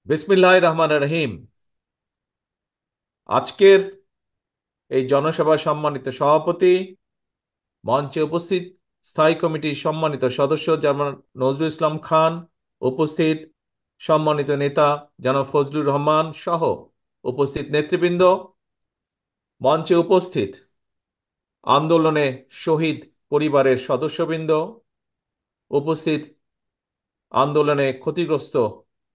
বিসমিল্লাহির রহমানির রহিম। আজকের এই জনসভার সম্মানিত সভাপতি, মঞ্চে উপস্থিত স্থায়ী কমিটির সম্মানিত সদস্য যেমন নজরুল ইসলাম খান, উপস্থিত সম্মানিত নেতা জনাব ফজলুর রহমান সহ উপস্থিত নেতৃবৃন্দ, মঞ্চে উপস্থিত আন্দোলনে শহীদ পরিবারের সদস্যবৃন্দ, উপস্থিত আন্দোলনে ক্ষতিগ্রস্ত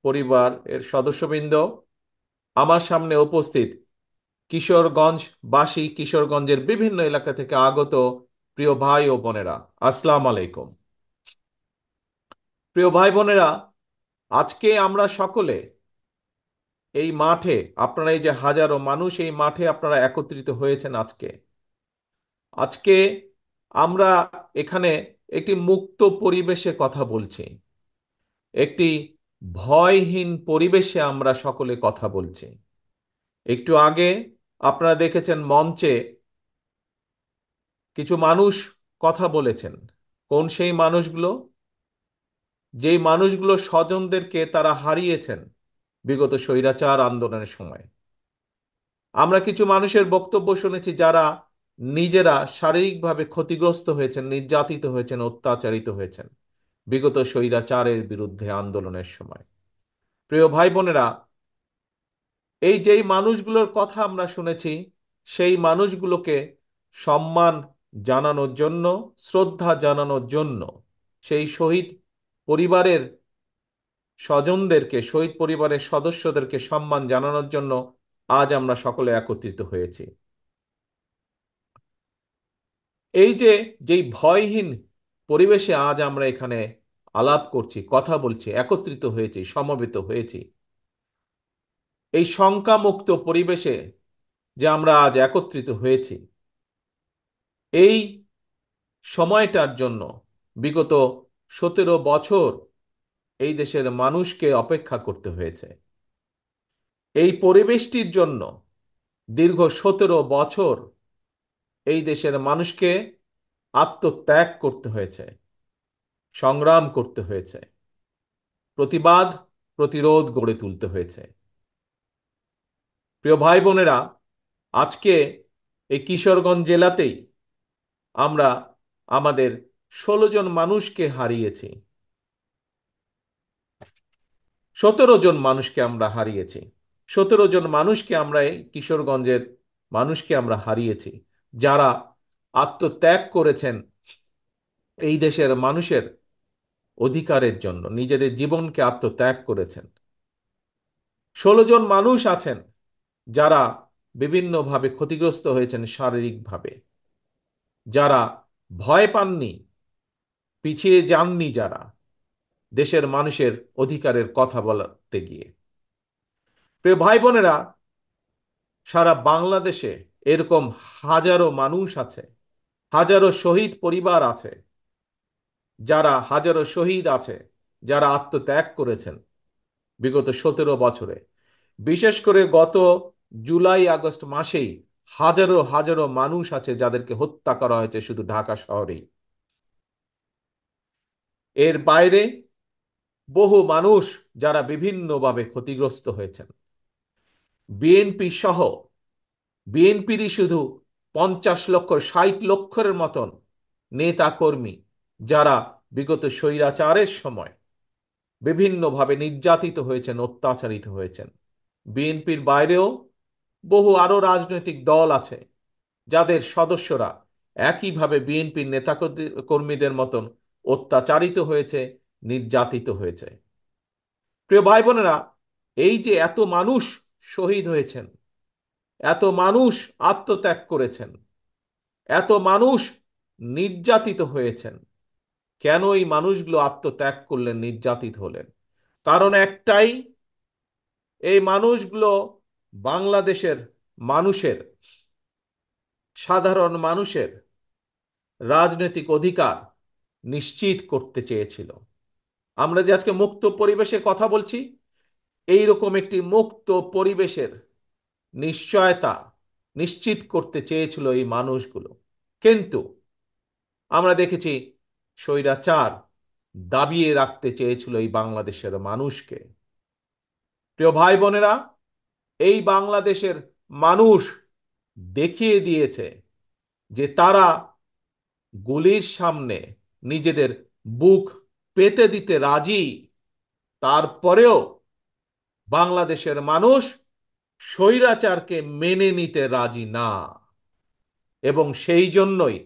পরিবারের সদস্যবৃন্দ, আমার সামনে উপস্থিত কিশোরগঞ্জবাসী, কিশোরগঞ্জের বিভিন্ন এলাকা থেকে আগত প্রিয় ভাই ও বোনেরা, আসসালাম আলাইকুম। প্রিয় ভাই বোনেরা, আজকে আমরা সকলে এই মাঠে, আপনারা এই যে হাজারো মানুষ এই মাঠে আপনারা একত্রিত হয়েছেন আজকে আজকে আমরা এখানে একটি মুক্ত পরিবেশে কথা বলছি, একটি ভয়হীন পরিবেশে আমরা সকলে কথা বলছি। একটু আগে আপনারা দেখেছেন মঞ্চে কিছু মানুষ কথা বলেছেন। কোন সেই মানুষগুলো? যেই মানুষগুলো স্বজনদেরকে তারা হারিয়েছেন বিগত স্বৈরাচার আন্দোলনের সময়। আমরা কিছু মানুষের বক্তব্য শুনেছি যারা নিজেরা শারীরিকভাবে ক্ষতিগ্রস্ত হয়েছেন, নির্যাতিত হয়েছেন, অত্যাচারিত হয়েছেন বিগত স্বৈরাচারের বিরুদ্ধে আন্দোলনের সময়। প্রিয় ভাই বোনেরা, এই যেই মানুষগুলোর কথা আমরা শুনেছি, সেই মানুষগুলোকে সম্মান জানানোর জন্য, শ্রদ্ধা জানানোর জন্য, সেই শহীদ পরিবারের স্বজনদেরকে, শহীদ পরিবারের সদস্যদেরকে সম্মান জানানোর জন্য আজ আমরা সকলে একত্রিত হয়েছি। এই যে যেই ভয়হীন পরিবেশে আজ আমরা এখানে আলাপ করছি, কথা বলছি, একত্রিত হয়েছি, সমবেত হয়েছি, এই শঙ্কামুক্ত পরিবেশে যে আমরা আজ একত্রিত হয়েছি, এই সময়টার জন্য বিগত 17 বছর এই দেশের মানুষকে অপেক্ষা করতে হয়েছে। এই পরিবেশটির জন্য দীর্ঘ 17 বছর এই দেশের মানুষকে আত্মত্যাগ করতে হয়েছে, সংগ্রাম করতে হয়েছে, প্রতিবাদ প্রতিরোধ গড়ে তুলতে হয়েছে। প্রিয় ভাই বোনেরা, আজকে এই কিশোরগঞ্জ জেলাতেই আমরা আমাদের 16 জন মানুষকে হারিয়েছি, 17 জন মানুষকে আমরা হারিয়েছি, 17 জন মানুষকে আমরা এই কিশোরগঞ্জের মানুষকে আমরা হারিয়েছি, যারা আত্মত্যাগ করেছেন এই দেশের মানুষের অধিকারের জন্য, নিজেদের জীবনকে আত্মত্যাগ করেছেন। 16 জন মানুষ আছেন যারা বিভিন্নভাবে ক্ষতিগ্রস্ত হয়েছেন শারীরিকভাবে, যারা ভয় পাননি, পিছিয়ে যাননি, যারা দেশের মানুষের অধিকারের কথা বলতে গিয়ে। প্রিয় ভাই বোনেরা, সারা বাংলাদেশে এরকম হাজারো মানুষ আছে, হাজারো শহীদ পরিবার আছে, যারা হাজারো শহীদ আছে, যারা আত্মত্যাগ করেছেন বিগত 17 বছরে। বিশেষ করে গত জুলাই আগস্ট মাসেই হাজারো হাজারো মানুষ আছে যাদেরকে হত্যা করা হয়েছে শুধু ঢাকা শহরেই। এর বাইরে বহু মানুষ যারা বিভিন্নভাবে ক্ষতিগ্রস্ত হয়েছেন। বিএনপি সহ, বিএনপিরই শুধু 50 লক্ষ, 60 লক্ষের মতন নেতা কর্মী যারা বিগত স্বৈরাচারের সময় বিভিন্নভাবে নির্যাতিত হয়েছেন, অত্যাচারিত হয়েছেন। বিএনপির বাইরেও বহু আরো রাজনৈতিক দল আছে যাদের সদস্যরা একইভাবে বিএনপির নেতা কর্মীদের মতন অত্যাচারিত হয়েছে, নির্যাতিত হয়েছে। প্রিয় ভাই বোনেরা, এই যে এত মানুষ শহীদ হয়েছেন, এত মানুষ আত্মত্যাগ করেছেন, এত মানুষ নির্যাতিত হয়েছেন, কেন এই মানুষগুলো আত্মত্যাগ করলেন, নির্যাতিত হলেন? কারণ একটাই, এই মানুষগুলো বাংলাদেশের মানুষের, সাধারণ মানুষের রাজনৈতিক অধিকার নিশ্চিত করতে চেয়েছিল। আমরা যে আজকে মুক্ত পরিবেশে কথা বলছি, এই রকম একটি মুক্ত পরিবেশের নিশ্চয়তা নিশ্চিত করতে চেয়েছিল এই মানুষগুলো। কিন্তু আমরা দেখেছি স্বৈরাচার দাবিয়ে রাখতে চেয়েছিল এই বাংলাদেশের মানুষকে। প্রিয় ভাই বোনেরা, এই বাংলাদেশের মানুষ দেখিয়ে দিয়েছে যে তারা গুলির সামনে নিজেদের বুক পেতে দিতে রাজি। তারপরেও বাংলাদেশের মানুষ স্বৈরাচারকে মেনে নিতে রাজি না, এবং সেই জন্যই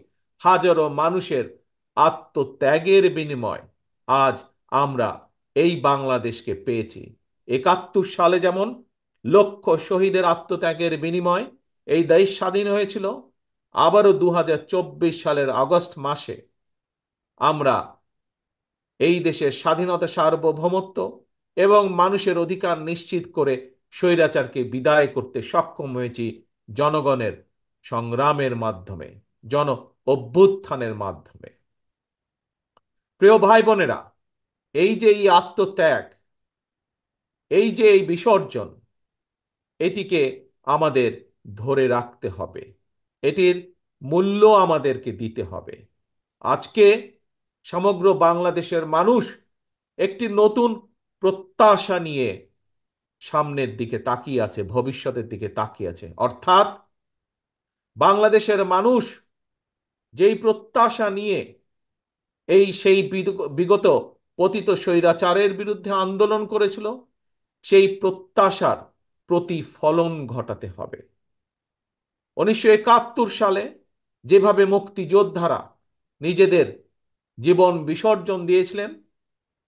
হাজারো মানুষের আত্মত্যাগের বিনিময় আজ আমরা এই বাংলাদেশকে পেয়েছি। ৭১ সালে যেমন লক্ষ শহীদের আত্মত্যাগের বিনিময় এই দেশ স্বাধীন হয়েছিল, আবারও ২০২৪ সালের আগস্ট মাসে আমরা এই দেশের স্বাধীনতা, সার্বভৌমত্ব এবং মানুষের অধিকার নিশ্চিত করে স্বৈরাচারকে বিদায় করতে সক্ষম হয়েছি জনগণের সংগ্রামের মাধ্যমে, জন অভ্যুত্থানের মাধ্যমে। প্রিয় ভাই বোনেরা, এই যে এই আত্মত্যাগ, এই যে এই বিসর্জন, এটিকে আমাদের ধরে রাখতে হবে, এটির মূল্য আমাদেরকে দিতে হবে। আজকে সমগ্র বাংলাদেশের মানুষ একটি নতুন প্রত্যাশা নিয়ে সামনের দিকে তাকিয়ে আছে, ভবিষ্যতের দিকে তাকিয়ে আছে। অর্থাৎ বাংলাদেশের মানুষ যেই প্রত্যাশা নিয়ে সেই বিগত পতিত স্বৈরাচারের বিরুদ্ধে আন্দোলন করেছিল, সেই প্রত্যাশার প্রতিফলন ঘটাতে হবে। ১৯৭১ সালে যেভাবে মুক্তিযোদ্ধারা নিজেদের জীবন বিসর্জন দিয়েছিলেন,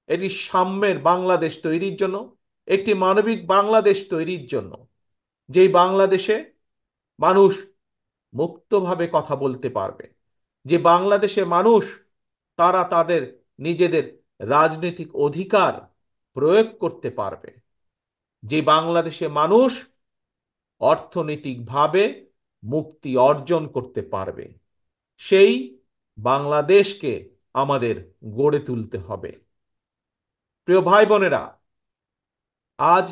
এটি সাম্যের বাংলাদেশ তৈরির জন্য, একটি মানবিক বাংলাদেশ তৈরির জন্য, যেই বাংলাদেশে মানুষ মুক্তভাবে কথা বলতে পারবে, যে বাংলাদেশে মানুষ তারা তাদের নিজেদের রাজনৈতিক অধিকার প্রয়োগ করতে পারবে, যে বাংলাদেশে মানুষ অর্থনৈতিকভাবে মুক্তি অর্জন করতে পারবে, সেই বাংলাদেশকে আমাদের গড়ে তুলতে হবে। প্রিয় ভাই বোনেরা, আজ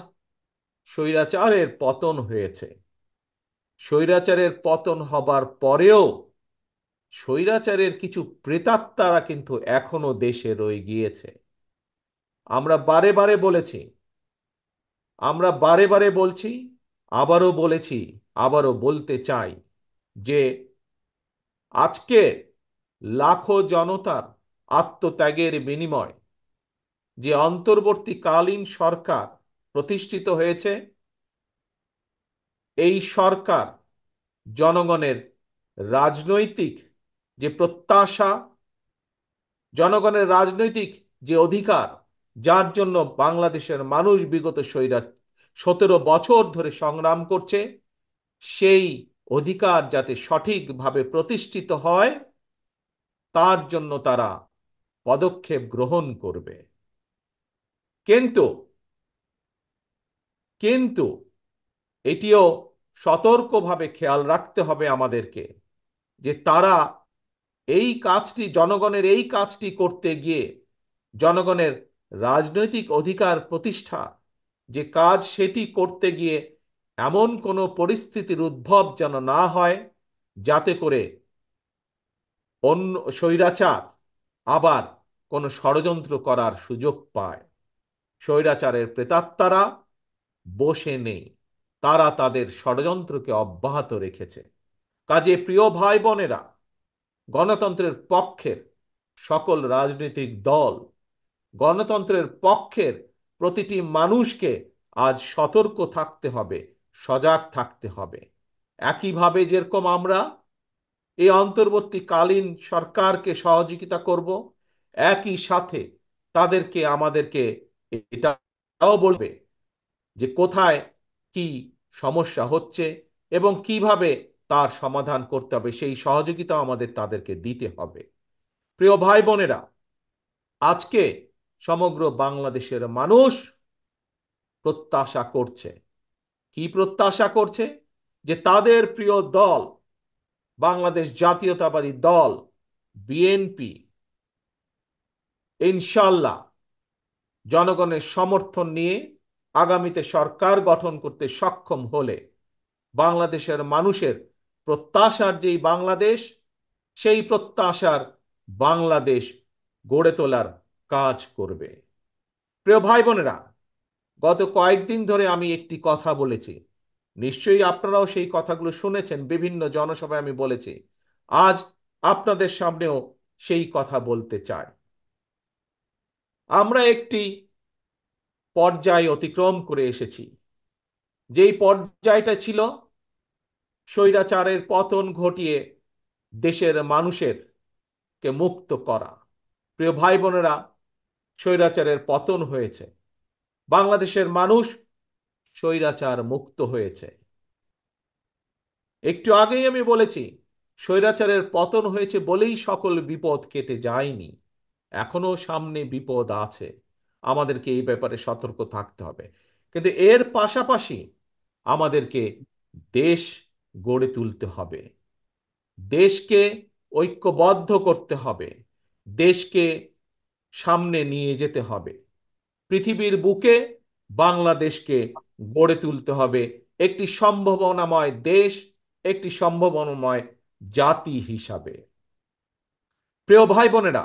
স্বৈরাচারের পতন হয়েছে। স্বৈরাচারের পতন হবার পরেও স্বৈরাচারের কিছু প্রেতাত্মারা কিন্তু এখনো দেশে রয়ে গিয়েছে। আমরা বারে বারে বলেছি, আমরা বারে বারে বলছি, আবারও বলেছি, আবারও বলতে চাই যে আজকে লাখো জনতার আত্মত্যাগের বিনিময় যে অন্তর্বর্তীকালীন সরকার প্রতিষ্ঠিত হয়েছে, এই সরকার জনগণের রাজনৈতিক যে প্রত্যাশা, জনগণের রাজনৈতিক যে অধিকার, যার জন্য বাংলাদেশের মানুষ বিগত ১৭ বছর ধরে সংগ্রাম করছে, সেই অধিকার যাতে সঠিকভাবে প্রতিষ্ঠিত হয়, তার জন্য তারা পদক্ষেপ গ্রহণ করবে। কিন্তু কিন্তু এটিও সতর্কভাবে খেয়াল রাখতে হবে আমাদেরকে যে তারা এই কাজটি, জনগণের এই কাজটি করতে গিয়ে, জনগণের রাজনৈতিক অধিকার প্রতিষ্ঠা যে কাজ, সেটি করতে গিয়ে এমন কোনো পরিস্থিতির উদ্ভব যেন না হয় যাতে করে অন্য স্বৈরাচার আবার কোনো ষড়যন্ত্র করার সুযোগ পায়। স্বৈরাচারের প্রেতাত্মারা বসে নেই, তারা তাদের ষড়যন্ত্রকে অব্যাহত রেখেছে। কাজে প্রিয় ভাই বোনেরা, গণতন্ত্রের পক্ষের সকল রাজনৈতিক দল, গণতন্ত্রের পক্ষের প্রতিটি মানুষকে আজ সতর্ক থাকতে হবে, সজাগ থাকতে হবে। একইভাবে যেরকম আমরা এই অন্তর্বর্তীকালীন সরকারকে সহযোগিতা করব, একই সাথে তাদেরকে, আমাদেরকে এটাও বলবে যে কোথায় কি সমস্যা হচ্ছে এবং কিভাবে তার সমাধান করতে হবে, সেই সহযোগিতা আমাদের তাদেরকে দিতে হবে। প্রিয় ভাই বোনেরা, আজকে সমগ্র বাংলাদেশের মানুষ প্রত্যাশা করছে, কি প্রত্যাশা করছে? যে তাদের প্রিয় দল, বাংলাদেশ জাতীয়তাবাদী দল বিএনপি, ইনশাল্লাহ জনগণের সমর্থন নিয়ে আগামীতে সরকার গঠন করতে সক্ষম হলে বাংলাদেশের মানুষের প্রত্যাশার যেই বাংলাদেশ, সেই প্রত্যাশার বাংলাদেশ গড়ে তোলার কাজ করবে। প্রিয় ভাই বোনেরা, গত কয়েকদিন ধরে আমি একটি কথা বলেছি, নিশ্চয়ই আপনারাও সেই কথাগুলো শুনেছেন, বিভিন্ন জনসভায় আমি বলেছি। আজ আপনাদের সামনেও সেই কথা বলতে চাই। আমরা একটি পর্যায় অতিক্রম করে এসেছি, যেই পর্যায়টা ছিল স্বৈরাচারের পতন ঘটিয়ে দেশের মানুষের কে মুক্ত করা। প্রিয় ভাই বোনেরা, স্বৈরাচারের পতন হয়েছে, বাংলাদেশের মানুষ স্বৈরাচার মুক্ত হয়েছে। একটু আগেই আমি বলেছি, স্বৈরাচারের পতন হয়েছে বলেই সকল বিপদ কেটে যায়নি, এখনো সামনে বিপদ আছে, আমাদেরকে এই ব্যাপারে সতর্ক থাকতে হবে। কিন্তু এর পাশাপাশি আমাদেরকে দেশ গড়ে তুলতে হবে, দেশকে ঐক্যবদ্ধ করতে হবে, দেশকে সামনে নিয়ে যেতে হবে। পৃথিবীর বুকে বাংলাদেশকে গড়ে তুলতে হবে একটি সম্ভাবনাময় দেশ, একটি সম্ভাবনাময় জাতি হিসাবে। প্রিয় ভাই বোনেরা,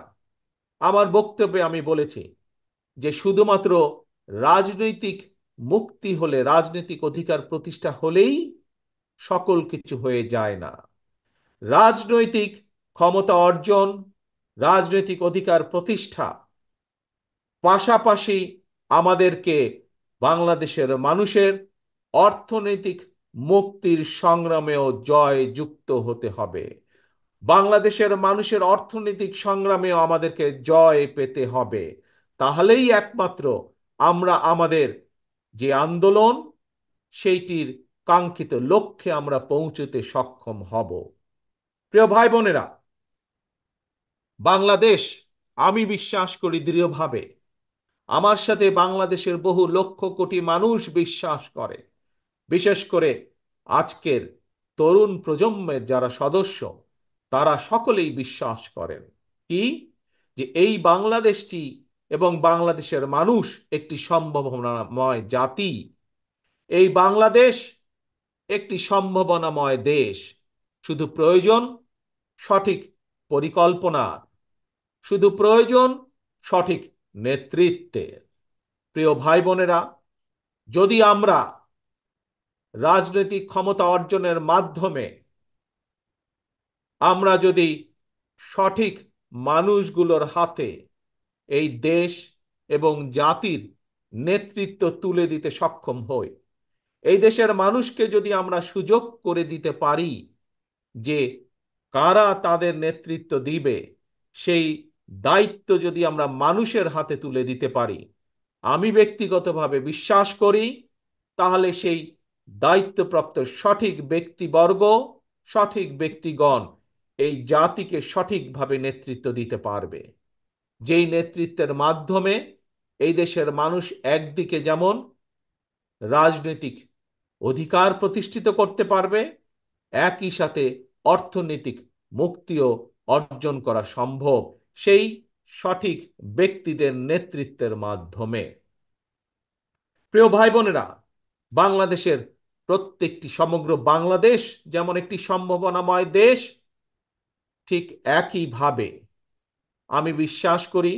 আমার বক্তব্যে আমি বলেছি যে শুধুমাত্র রাজনৈতিক মুক্তি হলে, রাজনৈতিক অধিকার প্রতিষ্ঠা হলেই সকল কিছু হয়ে যায় না। রাজনৈতিক ক্ষমতা অর্জন, রাজনৈতিক অধিকার প্রতিষ্ঠা পাশাপাশি আমাদেরকে বাংলাদেশের মানুষের অর্থনৈতিক মুক্তির সংগ্রামেও জয় যুক্ত হতে হবে। বাংলাদেশের মানুষের অর্থনৈতিক সংগ্রামেও আমাদেরকে জয় পেতে হবে। তাহলেই একমাত্র আমরা আমাদের যে আন্দোলন, সেইটির কাঙ্ক্ষিত লক্ষ্যে আমরা পৌঁছতে সক্ষম হব। প্রিয় ভাই বোনেরা, বাংলাদেশ, আমি বিশ্বাস করি দৃঢ়ভাবে, আমার সাথে বাংলাদেশের বহু লক্ষ কোটি মানুষ বিশ্বাস করে, বিশেষ করে আজকের তরুণ প্রজন্মের যারা সদস্য, তারা সকলেই বিশ্বাস করেন কি, যে এই বাংলাদেশটি এবং বাংলাদেশের মানুষ একটি সম্ভাবনাময় জাতি। এই বাংলাদেশ একটি সম্ভাবনাময় দেশ। শুধু প্রয়োজন সঠিক পরিকল্পনা, শুধু প্রয়োজন সঠিক নেতৃত্বের। প্রিয় ভাই বোনেরা, যদি আমরা রাজনৈতিক ক্ষমতা অর্জনের মাধ্যমে আমরা যদি সঠিক মানুষগুলোর হাতে এই দেশ এবং জাতির নেতৃত্ব তুলে দিতে সক্ষম হই, এই দেশের মানুষকে যদি আমরা সুযোগ করে দিতে পারি যে কারা তাদের নেতৃত্ব দিবে, সেই দায়িত্ব যদি আমরা মানুষের হাতে তুলে দিতে পারি, আমি ব্যক্তিগতভাবে বিশ্বাস করি, তাহলে সেই দায়িত্বপ্রাপ্ত সঠিক ব্যক্তিবর্গ, সঠিক ব্যক্তিগণ এই জাতিকে সঠিকভাবে নেতৃত্ব দিতে পারবে। যেই নেতৃত্বের মাধ্যমে এই দেশের মানুষ একদিকে যেমন রাজনৈতিক অধিকার প্রতিষ্ঠিত করতে পারবে, একই সাথে অর্থনৈতিক মুক্তিও অর্জন করা সম্ভব সেই সঠিক ব্যক্তিদের নেতৃত্বের মাধ্যমে। প্রিয় ভাই বোনেরা, বাংলাদেশের প্রত্যেকটি, সমগ্র বাংলাদেশ যেমন একটি সম্ভাবনাময় দেশ, ঠিক একইভাবে আমি বিশ্বাস করি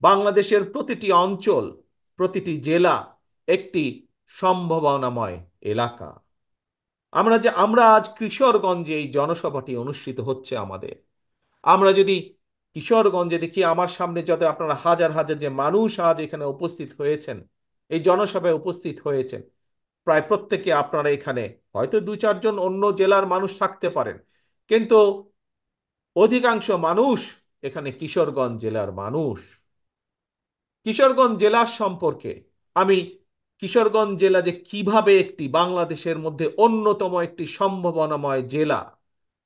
বাংলাদেশের প্রতিটি অঞ্চল, প্রতিটি জেলা একটি সম্ভাবনাময় এলাকা। আমরা আজ কিশোরগঞ্জে এই জনসভাটি অনুষ্ঠিত হচ্ছে আমাদের। আমরা যদি কিশোরগঞ্জে দেখি, আমার সামনে যত আপনারা হাজার হাজার যে মানুষ আজ এখানে উপস্থিত হয়েছেন, এই জনসভায় উপস্থিত হয়েছেন, প্রায় প্রত্যেকে আপনারা এখানে, হয়তো দু চারজন অন্য জেলার মানুষ থাকতে পারেন, কিন্তু অধিকাংশ মানুষ এখানে কিশোরগঞ্জ জেলার মানুষ। কিশোরগঞ্জ জেলার সম্পর্কে আমি, কিশোরগঞ্জ জেলা যে কিভাবে একটি বাংলাদেশের মধ্যে অন্যতম একটি সম্ভাবনাময় জেলা,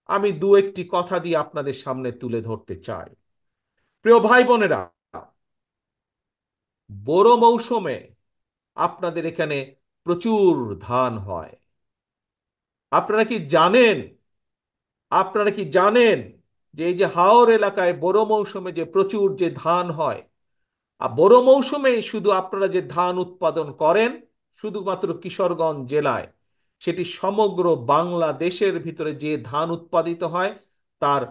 আমি দু একটি কথা দিয়ে আপনাদের সামনে তুলে ধরতে চাই। প্রিয় ভাই বোনেরা, বোরো মৌসুমে আপনাদের এখানে প্রচুর ধান হয়। আপনারা কি জানেন, আপনারা কি জানেন যে এই যে হাওর এলাকায় বোরো মৌসুমে যে প্রচুর যে ধান হয়, আর বোরো মৌসুমে শুধু আপনারা যে ধান উৎপাদন করেন শুধুমাত্র কিশোরগঞ্জ জেলায়, সেটি সমগ্র বাংলাদেশের ভিতরে যে ধান উৎপাদিত হয় তার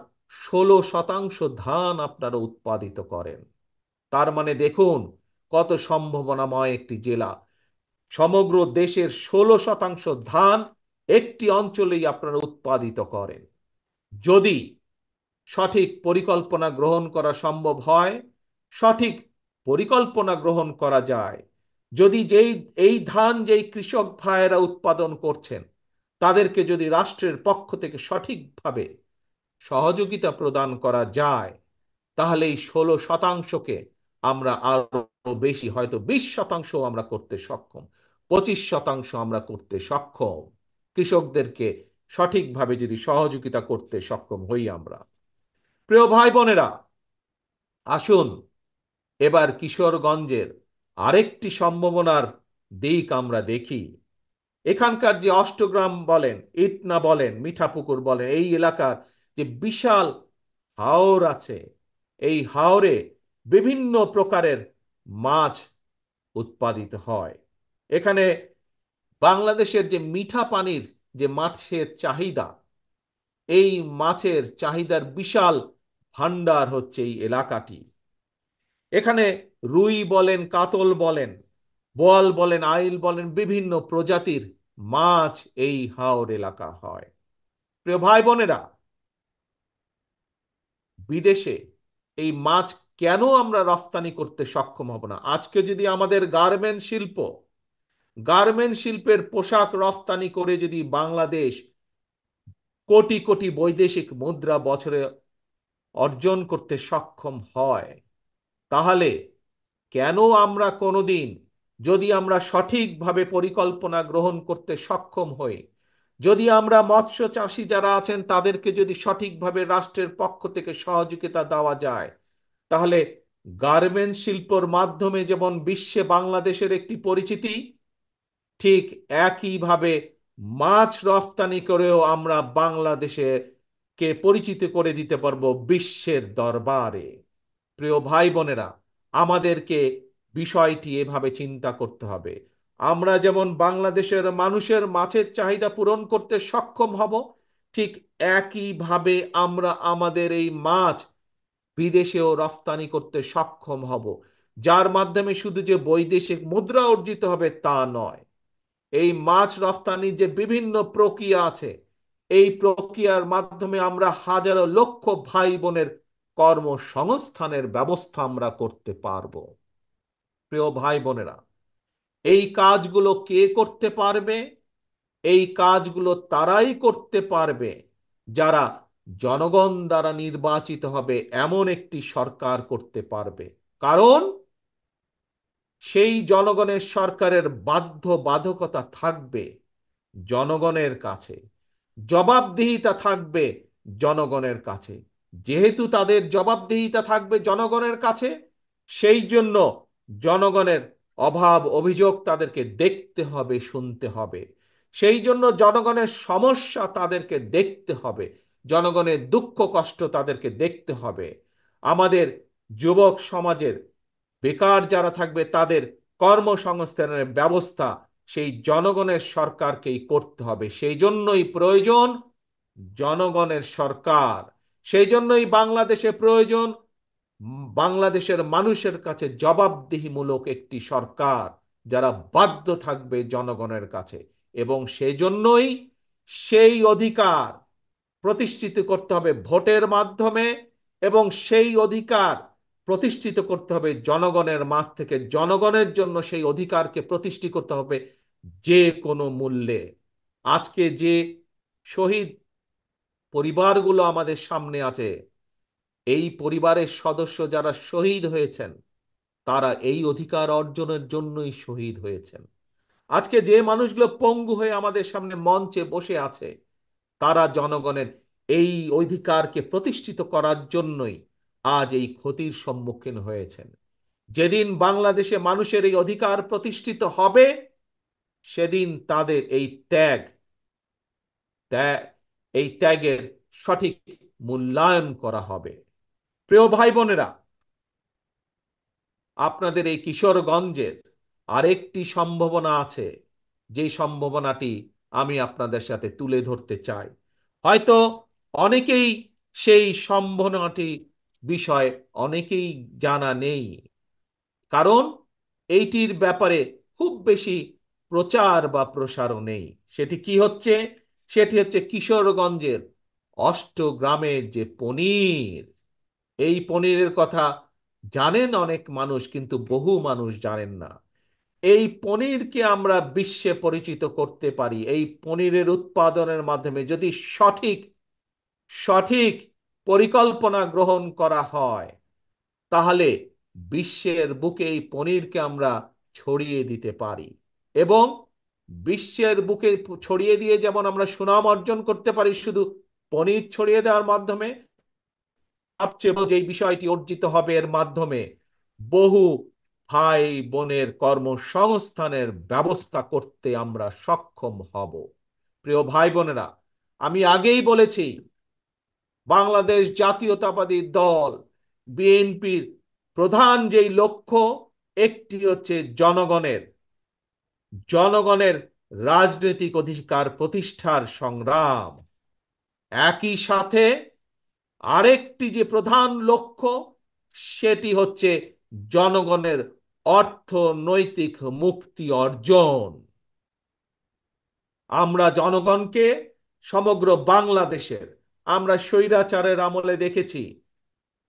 16% ধান আপনারা উৎপাদিত করেন। তার মানে দেখুন কত সম্ভাবনাময় একটি জেলা। সমগ্র দেশের 16% ধান একটি অঞ্চলেই আপনারা উৎপাদিত করেন। যদি সঠিক পরিকল্পনা গ্রহণ করা সম্ভব হয়, সঠিক পরিকল্পনা গ্রহণ করা যায়, যদি এই ধান যেই কৃষক ভাইয়েরা উৎপাদন করছেন তাদেরকে যদি রাষ্ট্রের পক্ষ থেকে সঠিকভাবে সহযোগিতা প্রদান করা যায়, তাহলে এই 16%কে আমরা আরো বেশি, হয়তো 20% আমরা করতে সক্ষম, 25% আমরা করতে সক্ষম, কৃষকদেরকে সঠিকভাবে যদি সহযোগিতা করতে সক্ষম হই আমরা। প্রিয় ভাই বোনেরা, আসুন এবার কিশোরগঞ্জের আরেকটি সম্ভাবনার দিক আমরা দেখি। এখানকার যে অষ্টগ্রাম বলেন, ইটনা বলেন, মিঠাপুকুর বলেন, এই এলাকার যে বিশাল হাওর আছে, এই হাওরে বিভিন্ন প্রকারের মাছ উৎপাদিত হয়। এখানে বাংলাদেশের যে মিঠা পানির যে মাছের চাহিদা, এই মাছের চাহিদার বিশাল ভান্ডার হচ্ছে এই এলাকাটি। এখানে রুই বলেন, কাতল বলেন, বোয়াল বলেন, আইল বলেন, বিভিন্ন প্রজাতির মাছ এই হাওর এলাকা হয়। প্রিয় ভাই বোনেরা, বিদেশে এই মাছ কেন আমরা রফতানি করতে সক্ষম হব না? আজকে যদি আমাদের গার্মেন্ট শিল্পের পোশাক রফতানি করে যদি বাংলাদেশ কোটি কোটি বৈদেশিক মুদ্রা বছরে অর্জন করতে সক্ষম হয়, তাহলে কেন আমরা কোনোদিন, যদি আমরা সঠিকভাবে পরিকল্পনা গ্রহণ করতে সক্ষম হই, যদি আমরা মৎস্য চাষী যারা আছেন তাদেরকে যদি সঠিকভাবে রাষ্ট্রের পক্ষ থেকে সহযোগিতা দেওয়া যায়, তাহলে গার্মেন্টস শিল্পর মাধ্যমে যেমন বিশ্বে বাংলাদেশের একটি পরিচিতি, ঠিক একইভাবে মাছ রফতানি করেও আমরা বাংলাদেশে কে পরিচিত করে দিতে পারবো বিশ্বের দরবারে। প্রিয় ভাই বোনেরা, আমাদেরকে বিষয়টি এভাবে চিন্তা করতে হবে। আমরা যেমন বাংলাদেশের মানুষের মাছের চাহিদা পূরণ করতে সক্ষম হব, ঠিক একইভাবে আমরা আমাদের এই মাছ বিদেশেও রফতানি করতে সক্ষম হব, যার মাধ্যমে শুধু যে বৈদেশিক মুদ্রা অর্জিত হবে তা নয়, এই মাছ রফতানি যে বিভিন্ন প্রক্রিয়া আছে, এই প্রক্রিয়ার মাধ্যমে আমরা হাজারো লক্ষ ভাই বোনের কর্মসংস্থানের ব্যবস্থা আমরা করতে পারব। প্রিয় ভাই বোনেরা, এই কাজগুলো কে করতে পারবে? এই কাজগুলো তারাই করতে পারবে যারা জনগণ দ্বারা নির্বাচিত হবে এমন একটি সরকার করতে পারবে। কারণ সেই জনগণের সরকারের বাধ্যবাধকতা থাকবে জনগণের কাছে, জবাবদিহিতা থাকবে জনগণের কাছে। যেহেতু তাদের জবাবদিহিতা থাকবে জনগণের কাছে, সেই জন্য জনগণের অভাব অভিযোগ তাদেরকে দেখতে হবে, শুনতে হবে। সেই জন্য জনগণের সমস্যা তাদেরকে দেখতে হবে, জনগণের দুঃখ কষ্ট তাদেরকে দেখতে হবে। আমাদের যুবক সমাজের বেকার যারা থাকবে তাদের কর্মসংস্থানের ব্যবস্থা সেই জনগণের সরকারকেই করতে হবে। সেই জন্যই প্রয়োজন জনগণের সরকার। সেই জন্যই বাংলাদেশে প্রয়োজন বাংলাদেশের মানুষের কাছে জবাবদিহিমূলক একটি সরকার, যারা বাধ্য থাকবে জনগণের কাছে। এবং সেই জন্যই সেই অধিকার প্রতিষ্ঠিত করতে হবে ভোটের মাধ্যমে, এবং সেই অধিকার প্রতিষ্ঠিত করতে হবে জনগণের মাঝ থেকে। জনগণের জন্য সেই অধিকারকে প্রতিষ্ঠিত করতে হবে যে কোনো মূল্যে। আজকে যে শহীদ পরিবারগুলো আমাদের সামনে আছে, এই পরিবারের সদস্য যারা শহীদ হয়েছেন, তারা এই অধিকার অর্জনের জন্যই শহীদ হয়েছেন। আজকে যে মানুষগুলো পঙ্গু হয়ে আমাদের সামনে মঞ্চে বসে আছে, তারা জনগণের এই অধিকারকে প্রতিষ্ঠিত করার জন্যই আজ এই ক্ষতির সম্মুখীন হয়েছেন। যেদিন বাংলাদেশে মানুষের এই অধিকার প্রতিষ্ঠিত হবে, সেদিন তাদের এই ত্যাগ এই ত্যাগের সঠিক মূল্যায়ন করা হবে। প্রিয় ভাই বোনেরা, আপনাদের এই কিশোরগঞ্জের আরেকটি সম্ভাবনা আছে, যেই সম্ভাবনাটি আমি আপনাদের সাথে তুলে ধরতে চাই। হয়তো অনেকেই সেই সম্ভাবনাটি বিষয়ে অনেকেই জানা নেই, কারণ এইটির ব্যাপারে খুব বেশি প্রচার বা প্রসারও নেই। সেটি কি হচ্ছে? সেটি হচ্ছে কিশোরগঞ্জের অষ্টগ্রামের যে পনির। এই পনিরের কথা জানেন অনেক মানুষ, কিন্তু বহু মানুষ জানেন না। এই পনিরকে আমরা বিশ্বে পরিচিত করতে পারি এই পনিরের উৎপাদনের মাধ্যমে, যদি সঠিক সঠিক পরিকল্পনা গ্রহণ করা হয়, তাহলে বিশ্বের বুকে এই পনিরকে আমরা ছড়িয়ে দিতে পারি। এবং বিশ্বের বুকে ছড়িয়ে দিয়ে যেমন আমরা সুনাম অর্জন করতে পারি শুধু পনির ছড়িয়ে দেওয়ার মাধ্যমে, সবচেয়ে বড় যে বিষয়টি অর্জিত হবে এর মাধ্যমে, বহু ভাই বোনের কর্মসংস্থানের ব্যবস্থা করতে আমরা সক্ষম হব। প্রিয় ভাই বোনেরা, আমি আগেই বলেছি, বাংলাদেশ জাতীয়তাবাদী দল বিএনপির প্রধান যেই লক্ষ্য, একটি হচ্ছে জনগণের জনগণের রাজনৈতিক অধিকার প্রতিষ্ঠার সংগ্রাম। একই সাথে আরেকটি যে প্রধান লক্ষ্য, সেটি হচ্ছে জনগণের অর্থনৈতিক মুক্তি অর্জন। আমরা জনগণকে সমগ্র বাংলাদেশের, আমরা স্বৈরাচারের আমলে দেখেছি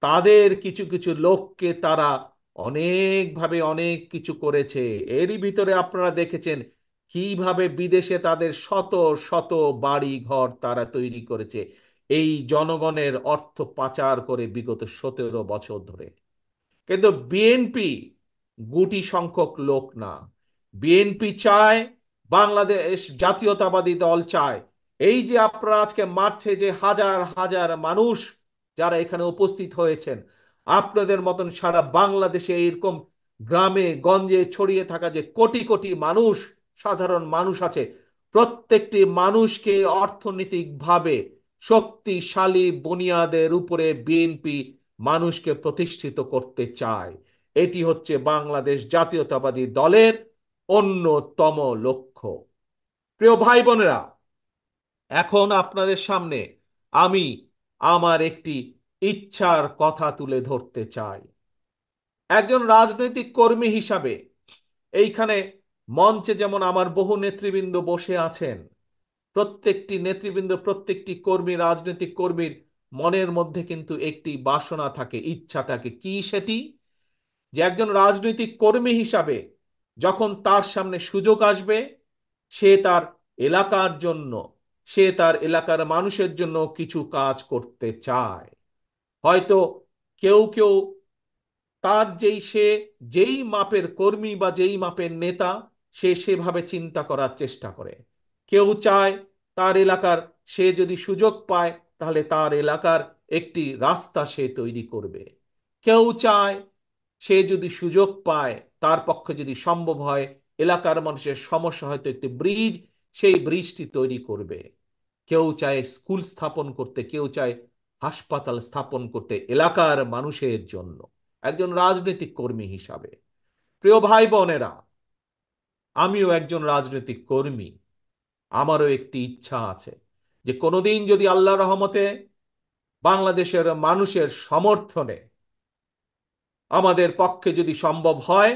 তাদের কিছু কিছু লোককে তারা অনেকভাবে অনেক কিছু করেছে। এরই ভিতরে আপনারা দেখেছেন কিভাবে বিদেশে তাদের শত শত বাড়ি ঘর তারা তৈরি করেছে এই জনগণের অর্থ পাচার করে বিগত 17 বছর ধরে। কিন্তু বিএনপি গুটি সংখ্যক লোক না। বিএনপি চায়, বাংলাদেশ জাতীয়তাবাদী দল চায়, এই যে আপনারা আজকে মাঠে যে হাজার হাজার মানুষ যারা এখানে উপস্থিত হয়েছেন, আপনাদের মতন সারা বাংলাদেশে এরকম গ্রামে গঞ্জে ছড়িয়ে থাকা যে কোটি কোটি মানুষ, সাধারণ মানুষ আছে, প্রত্যেকটি মানুষকে অর্থনৈতিকভাবে শক্তিশালী বুনিয়াদের উপরে বিএনপি মানুষকে প্রতিষ্ঠিত করতে চায়। এটি হচ্ছে বাংলাদেশ জাতীয়তাবাদী দলের অন্যতম লক্ষ্য। প্রিয় ভাই বোনেরা, এখন আপনাদের সামনে আমি আমার একটি ইচ্ছার কথা তুলে ধরতে চাই। একজন রাজনৈতিক কর্মী হিসাবে এইখানে মঞ্চে যেমন আমার বহু নেতৃবৃন্দ বসে আছেন, প্রত্যেকটি নেতৃবৃন্দ, প্রত্যেকটি কর্মী, রাজনৈতিক কর্মীর মনের মধ্যে কিন্তু একটি বাসনা থাকে, ইচ্ছা থাকে। কি সেটি? যে একজন রাজনৈতিক কর্মী হিসাবে যখন তার সামনে সুযোগ আসবে, সে তার এলাকার জন্য, সে তার এলাকার মানুষের জন্য কিছু কাজ করতে চায়। হয়তো কেউ কেউ তার সে যেই মাপের কর্মী বা যেই মাপের নেতা, সে সেভাবে চিন্তা করার চেষ্টা করে। কেউ চায় তার এলাকার, সে যদি সুযোগ পায় তাহলে তার এলাকার একটি রাস্তা সে তৈরি করবে। কেউ চায় সে যদি সুযোগ পায়, তার পক্ষে যদি সম্ভব হয়, এলাকার মানুষের সমস্যা হয়তো একটি ব্রিজ, সেই ব্রিজটি তৈরি করবে। কেউ চায় স্কুল স্থাপন করতে, কেউ চায় হাসপাতাল স্থাপন করতে এলাকার মানুষের জন্য। একজন রাজনৈতিক কর্মী হিসাবে, প্রিয় ভাই বোনেরা, আমিও একজন রাজনৈতিক কর্মী। আমারও একটি ইচ্ছা আছে যে কোনোদিন যদি আল্লাহ রহমতে বাংলাদেশের মানুষের সমর্থনে আমাদের পক্ষে যদি সম্ভব হয়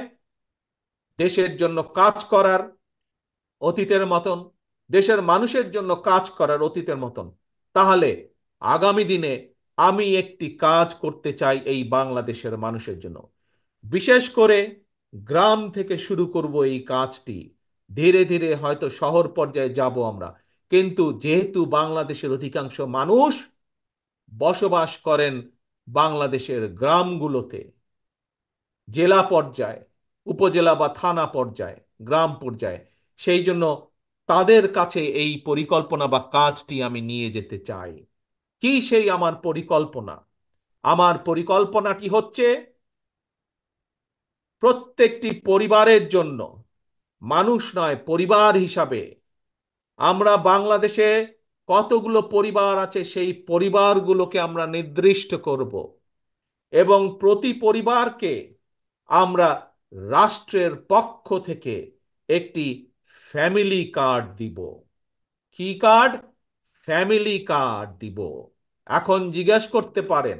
দেশের জন্য কাজ করার অতীতের মতন, দেশের মানুষের জন্য কাজ করার অতীতের মতন, তাহলে আগামী দিনে আমি একটি কাজ করতে চাই এই বাংলাদেশের মানুষের জন্য। বিশেষ করে গ্রাম থেকে শুরু করব এই কাজটি। ধীরে ধীরে হয়তো শহর পর্যায়ে যাব আমরা, কিন্তু যেহেতু বাংলাদেশের অধিকাংশ মানুষ বসবাস করেন বাংলাদেশের গ্রামগুলোতে, জেলা পর্যায়ে, উপজেলা বা থানা পর্যায়ে, গ্রাম পর্যায়ে, সেই জন্য তাদের কাছে এই পরিকল্পনা বা কাজটি আমি নিয়ে যেতে চাই। কি সেই আমার পরিকল্পনা? আমার পরিকল্পনাটি হচ্ছে প্রত্যেকটি পরিবারের জন্য, মানুষ নয়, পরিবার হিসাবে আমরা বাংলাদেশে কতগুলো পরিবার আছে সেই পরিবারগুলোকে আমরা নির্দিষ্ট করব এবং প্রতি পরিবারকে আমরা রাষ্ট্রের পক্ষ থেকে একটি ফ্যামিলি কার্ড দিব। কি কার্ড? ফ্যামিলি কার্ড দিব। এখন জিজ্ঞেস করতে পারেন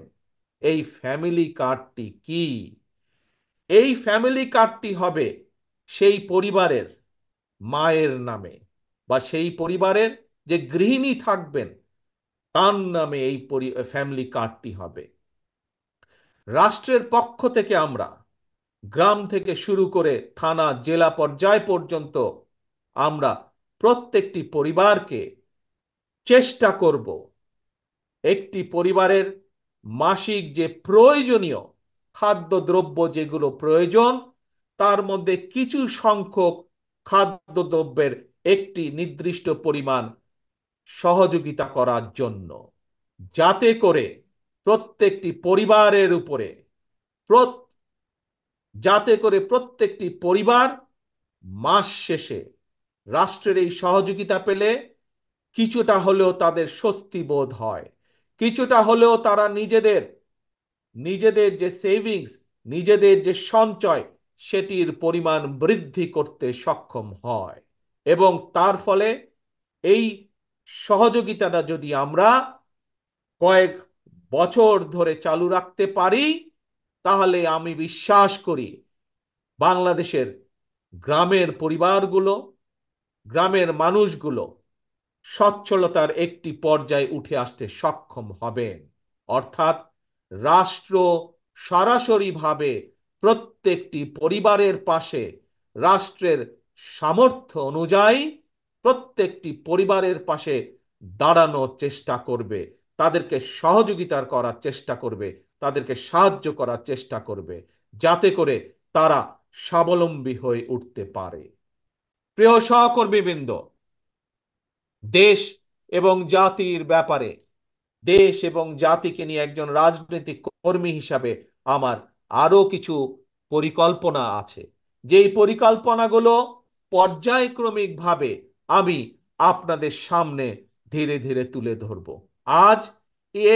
এই ফ্যামিলি কার্ডটি কি? এই ফ্যামিলি কার্ডটি হবে সেই পরিবারের মায়ের নামে বা সেই পরিবারের যে গৃহিণী থাকবেন তার নামে এই ফ্যামিলি কার্ডটি হবে। রাষ্ট্রের পক্ষ থেকে আমরা গ্রাম থেকে শুরু করে থানা জেলা পর্যায় পর্যন্ত আমরা প্রত্যেকটি পরিবারকে চেষ্টা করব একটি পরিবারের মাসিক যে প্রয়োজনীয় খাদ্যদ্রব্য যেগুলো প্রয়োজন তার মধ্যে কিছু সংখ্যক খাদ্যদ্রব্যের একটি নির্দিষ্ট পরিমাণ সহযোগিতা করার জন্য, যাতে করে প্রত্যেকটি পরিবারের উপরে যাতে করে প্রত্যেকটি পরিবার মাস শেষে রাষ্ট্রের এই সহযোগিতা পেলে কিছুটা হলেও তাদের স্বস্তি বোধ হয়, কিছুটা হলেও তারা নিজেদের নিজেদের যে সেভিংস, নিজেদের যে সঞ্চয় সেটির পরিমাণ বৃদ্ধি করতে সক্ষম হয়। এবং তার ফলে এই সহযোগিতাটা যদি আমরা কয়েক বছর ধরে চালু রাখতে পারি তাহলে আমি বিশ্বাস করি বাংলাদেশের গ্রামের পরিবারগুলো, গ্রামের মানুষগুলো সচ্ছলতার একটি পর্যায়ে উঠে আসতে সক্ষম হবেন। অর্থাৎ রাষ্ট্র সরাসরিভাবে প্রত্যেকটি পরিবারের পাশে রাষ্ট্রের সামর্থ্য অনুযায়ী প্রত্যেকটি পরিবারের পাশে দাঁড়ানোর চেষ্টা করবে, তাদেরকে সহযোগিতা করার চেষ্টা করবে, তাদেরকে সাহায্য করার চেষ্টা করবে, যাতে করে তারা স্বাবলম্বী হয়ে উঠতে পারে। প্রিয় সহকর্মীবৃন্দ, দেশ এবং জাতির ব্যাপারে, দেশ এবং জাতিকে নিয়ে একজন রাজনৈতিক কর্মী হিসাবে আমার আরো কিছু পরিকল্পনা আছে, যেই পরিকল্পনাগুলো পর্যায়ক্রমিকভাবে আমি আপনাদের সামনে ধীরে ধীরে তুলে ধরব। আজ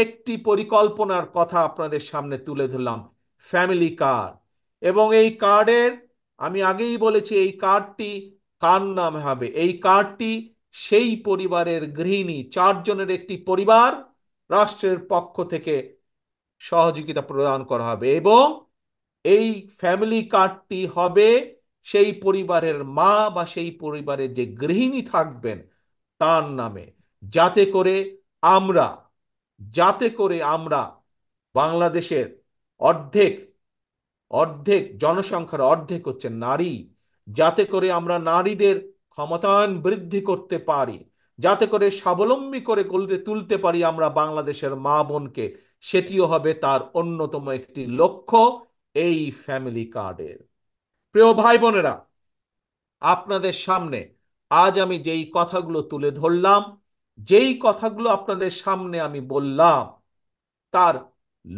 একটি পরিকল্পনার কথা আপনাদের সামনে তুলে ধরলাম, ফ্যামিলি কার্ড। এবং এই কার্ডের, আমি আগেই বলেছি, এই কার্ডটি কার নামে হবে? এই কার্ডটি সেই পরিবারের গৃহিণী, চারজনের একটি পরিবার, রাষ্ট্রের পক্ষ থেকে সহযোগিতা প্রদান করা হবে। এবং এই ফ্যামিলি কার্ডটি হবে সেই পরিবারের মা বা সেই পরিবারের যে গৃহিণী থাকবেন তার নামে, যাতে করে আমরা যাতে করে আমরা বাংলাদেশের অর্ধেক অর্ধেক জনসংখ্যার অর্ধেক হচ্ছে নারী, যাতে করে আমরা নারীদের ক্ষমতায়ন বৃদ্ধি করতে পারি, যাতে করে স্বাবলম্বী করে গড়ে তুলতে পারি আমরা বাংলাদেশের মা বোনকে, সেটিও হবে তার অন্যতম একটি লক্ষ্য এই ফ্যামিলি কার্ডের। প্রিয় ভাই বোনেরা, আপনাদের সামনে আজ আমি যেই কথাগুলো তুলে ধরলাম, যেই কথাগুলো আপনাদের সামনে আমি বললাম, তার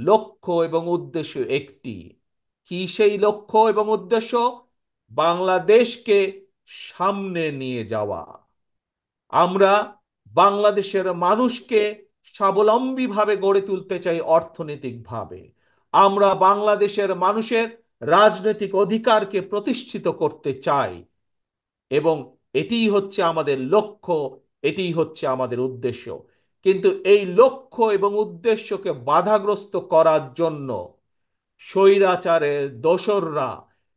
লক্ষ্য এবং উদ্দেশ্য একটি। কি সেই লক্ষ্য এবং উদ্দেশ্য? বাংলাদেশকে সামনে নিয়ে যাওয়া। আমরা বাংলাদেশের মানুষকে স্বাবলম্বীভাবে গড়ে তুলতে চাই অর্থনৈতিকভাবে। আমরা বাংলাদেশের মানুষের রাজনৈতিক অধিকারকে প্রতিষ্ঠিত করতে চাই। এবং এটিই হচ্ছে আমাদের লক্ষ্য, এটিই হচ্ছে আমাদের উদ্দেশ্য। কিন্তু এই লক্ষ্য এবং উদ্দেশ্যকে বাধাগ্রস্ত করার জন্য স্বৈরাচারের দোসররা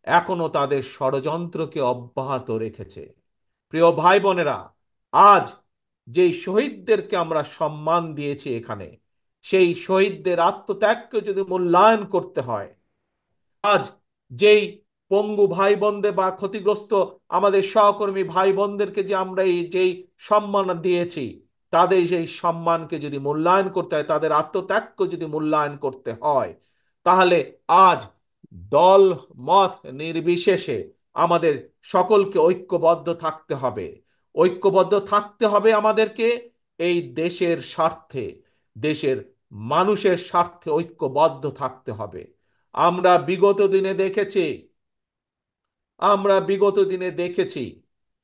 এখনো তাদের ষড়যন্ত্রকে অব্যাহত রেখেছে। প্রিয় ভাই বোনেরা, আজ যেই শহীদদেরকে আমরা সম্মান দিয়েছি এখানে, সেই শহীদদের আত্মত্যাগকে যদি মূল্যায়ন করতে হয়, আজ যেই পঙ্গু ভাই বোনদের বা ক্ষতিগ্রস্ত আমাদের সহকর্মী ভাই বোনদেরকে যে আমরা এই যেই সম্মান দিয়েছি, তাদের সেই সম্মানকে যদি মূল্যায়ন করতে হয়, তাদের আত্মত্যাগকে যদি মূল্যায়ন করতে হয়, তাহলে আজ দল মত নির্বিশেষে আমাদের সকলকে ঐক্যবদ্ধ থাকতে হবে। ঐক্যবদ্ধ থাকতে হবে আমাদেরকে এই দেশের স্বার্থে, দেশের মানুষের স্বার্থে ঐক্যবদ্ধ থাকতে হবে। আমরা বিগত দিনে দেখেছি আমরা বিগত দিনে দেখেছি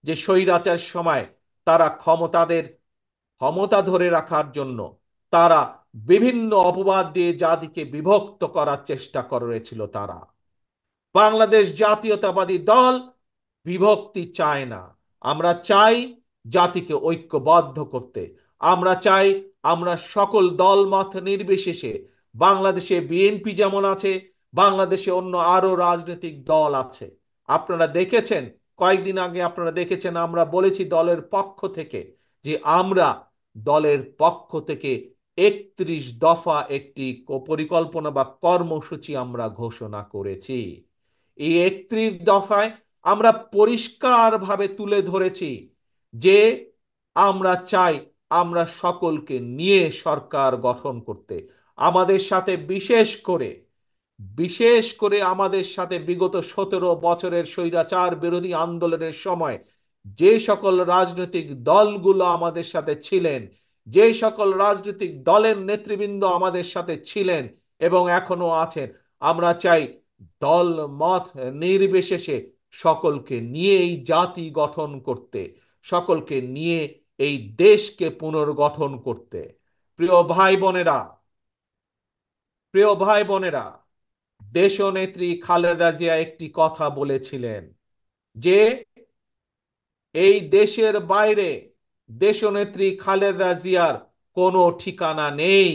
যে স্বৈরাচার সময় তারা ক্ষমতা ধরে রাখার জন্য তারা বিভিন্ন অপবাদ দিয়ে জাতিকে বিভক্ত করার চেষ্টা করেছিল। তারা, বাংলাদেশ জাতীয়তাবাদী দল বিভক্তি চায় না। আমরা চাই জাতিকে ঐক্যবদ্ধ করতে। আমরা চাই আমরা সকল দল মত নির্বিশেষে, বাংলাদেশে বিএনপি যেমন আছে, বাংলাদেশে অন্য আরো রাজনৈতিক দল আছে। আপনারা দেখেছেন কয়েকদিন আগে আপনারা দেখেছেন আমরা বলেছি দলের পক্ষ থেকে যে আমরা দলের পক্ষ থেকে 31 দফা একটি পরিকল্পনা বা কর্মসূচি আমরা ঘোষণা করেছি। এই 31 দফায় আমরা পরিষ্কারভাবে তুলে ধরেছি যে আমরা চাই আমরা সকলকে নিয়ে সরকার গঠন করতে। আমাদের সাথে বিশেষ করে আমাদের সাথে বিগত 17 বছরের স্বৈরাচার বিরোধী আন্দোলনের সময় যে সকল রাজনৈতিক দলগুলো আমাদের সাথে ছিলেন, যে সকল রাজনৈতিক দলের নেতৃবৃন্দ আমাদের সাথে ছিলেন এবং এখনো আছেন, আমরা চাই দল মত নির্বিশেষে সকলকে নিয়ে এই জাতি গঠন করতে, সকলকে নিয়ে এই দেশকে পুনর্গঠন করতে। প্রিয় ভাই বোনেরা, প্রিয় ভাই বোনেরা, দেশনেত্রী খালেদা জিয়া একটি কথা বলেছিলেন যে এই দেশের বাইরে দেশনেত্রী খালেদা জিয়ার কোনো ঠিকানা নেই।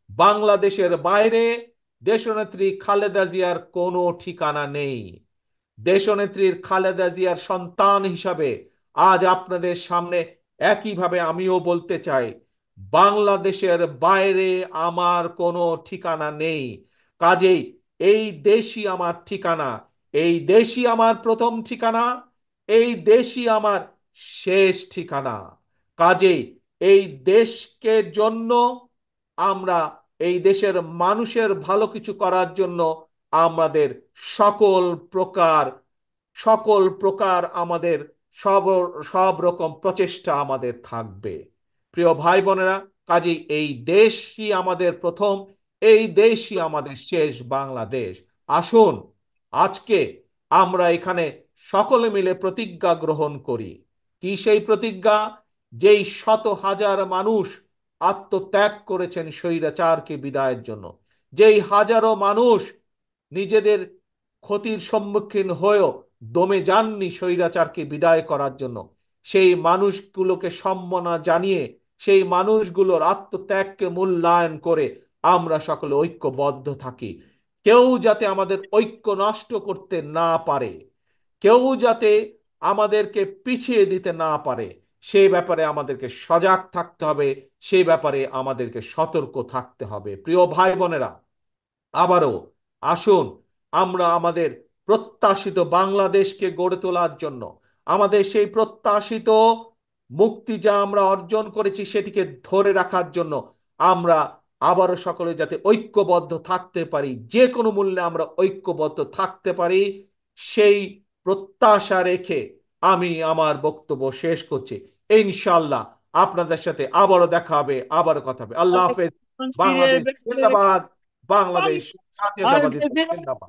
বাংলাদেশের বাইরে দেশনেত্রী খালেদা জিয়ার কোনো ঠিকানা নেই। দেশনেত্রীর খালেদা জিয়ার সন্তান হিসাবে আজ আপনাদের সামনে একইভাবে আমিও বলতে চাই, বাংলাদেশের বাইরে আমার কোনো ঠিকানা নেই। কাজেই এই দেশই আমার ঠিকানা, এই দেশই আমার প্রথম ঠিকানা, এই দেশই আমার শেষ ঠিকানা। কাজেই এই দেশকে জন্য আমরা, এই দেশের মানুষের ভালো কিছু করার জন্য আমাদের সকল প্রকার সকল প্রকার আমাদের সব সব রকম প্রচেষ্টা আমাদের থাকবে। প্রিয় ভাই বোনেরা, কাজেই এই দেশই আমাদের প্রথম, এই দেশই আমাদের শেষ বাংলাদেশ। আসুন আজকে আমরা এখানে সকলে মিলে প্রতিজ্ঞা গ্রহণ করি। কি সেই প্রতিজ্ঞা? যেই শত হাজার মানুষ আত্মত্যাগ করেছেন স্বৈরাচারকে বিদায়ের জন্য, যেই হাজারো মানুষ নিজেদের ক্ষতির সম্মুখীন হয়েও দমে যাননি স্বৈরাচারকে বিদায় করার জন্য, সেই মানুষগুলোকে সম্মাননা জানিয়ে, সেই মানুষগুলোর আত্মত্যাগকে মূল্যায়ন করে আমরা সকলে ঐক্যবদ্ধ থাকি। কেউ যাতে আমাদের ঐক্য নষ্ট করতে না পারে, কেউ যাতে আমাদেরকে পিছিয়ে দিতে না পারে, সেই ব্যাপারে আমাদেরকে সজাগ থাকতে হবে, সেই ব্যাপারে আমাদেরকে সতর্ক থাকতে হবে। প্রিয় ভাই বোনেরা, আবারও আসুন আমরা আমাদের প্রত্যাশিত বাংলাদেশকে গড়ে তোলার জন্য, আমাদের সেই প্রত্যাশিত মুক্তি যা আমরা অর্জন করেছি সেটিকে ধরে রাখার জন্য আমরা আবারও সকলে যাতে ঐক্যবদ্ধ থাকতে পারি, যে কোনো মূল্যে আমরা ঐক্যবদ্ধ থাকতে পারি, সেই প্রত্যাশা রেখে আমি আমার বক্তব্য শেষ করছি। ইনশাল্লাহ আপনাদের সাথে আবারও দেখা হবে, আবারও কথা হবে। আল্লাহ হাফেজ। বাংলাদেশ জিন্দাবাদ। বাংলাদেশ জাতীয়তাবাদী দল জিন্দাবাদ।